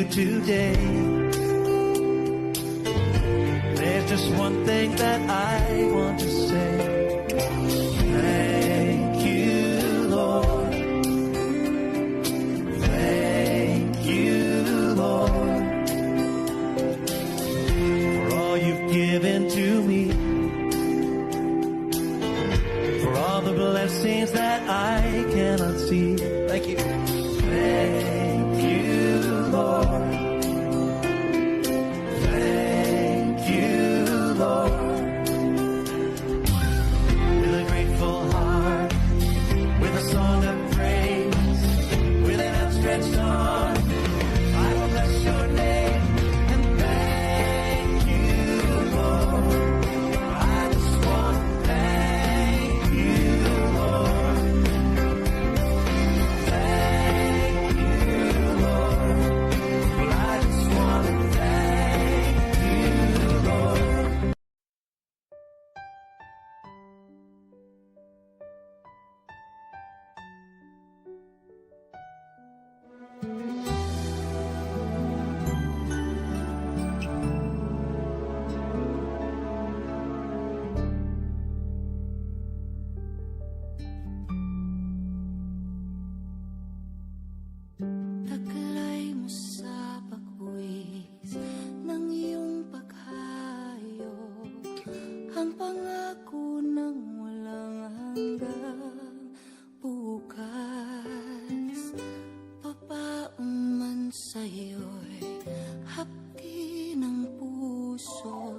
today. There's just one thing that I want to say. Thank you, Lord. Thank you, Lord, for all you've given to me, for all the blessings that I cannot see. Thank you. Thank you, Lord. Thank you, Lord. With a grateful heart, with a song of praise, with an outstretched arm, I will bless your name and thank you, Lord. I just want to thank you, Lord. Thank you, Lord. Well, I just want to thank you, Lord. Taglay mo sa pagbuwis ng iyong paghayag, ang pangako ng walang hanggang bukas. Papauman sa'yo'y hapdi ng puso,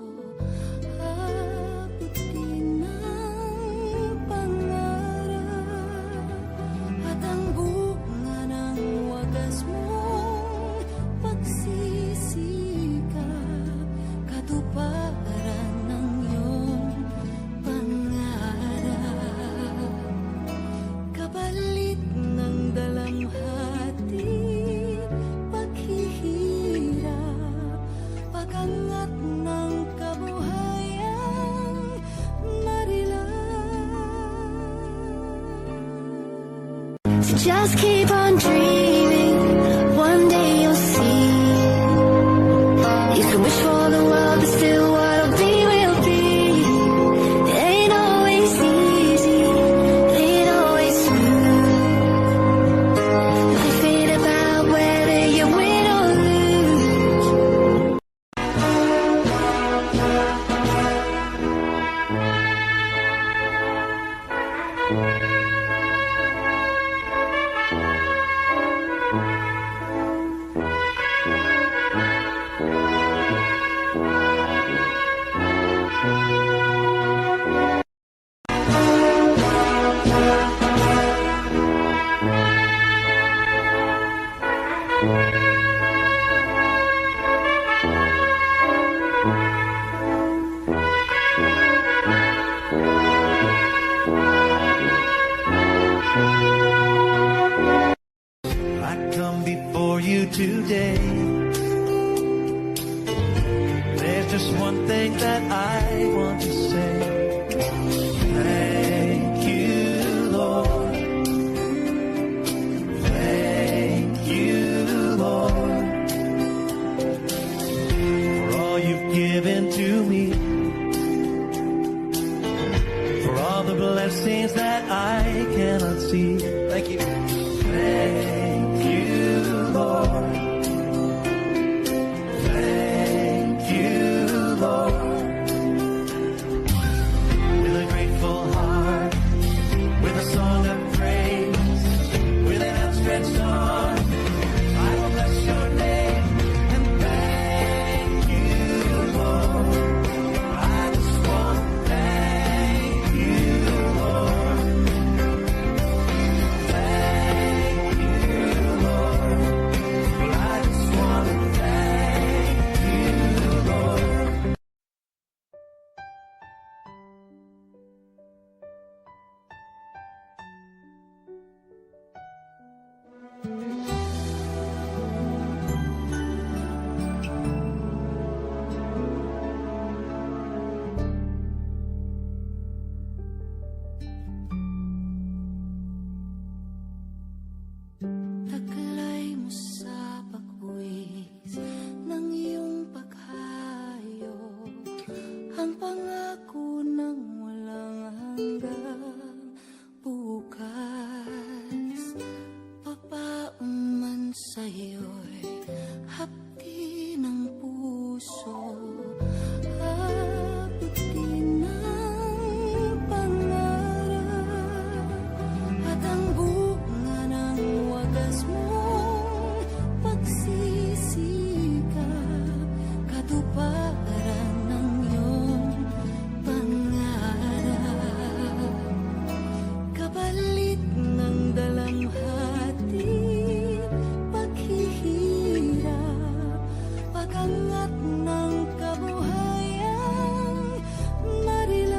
abutin ng pangarap at ang bunga ng wagas mong pagsisikap, katuparan ng iyong pangarap, kapalit ng dalamhati, paghihirap, pagangat ng kabuhayan, marilang. So just keep on dreaming, one day you'll see. You can wish for the world, but still what'll be will be. It ain't always easy, it ain't always smooth. Life ain't about whether you win or lose. I come before you today. There's just one thing that I want to say. Thank you, Lord. Thank you, Lord, for all you've given to me, for all the blessings that I cannot see. Thank you. Thank you, Lord. Thank you, Lord. sa'yo'y hapdi ng puso, abutin ng pangarap, at ang bunga ng wagas mong pagsisikap, katuparan ng iyong pangarap, kapalit ng dalamhati, paghihirap, pagangat ng kabuhayang marilang.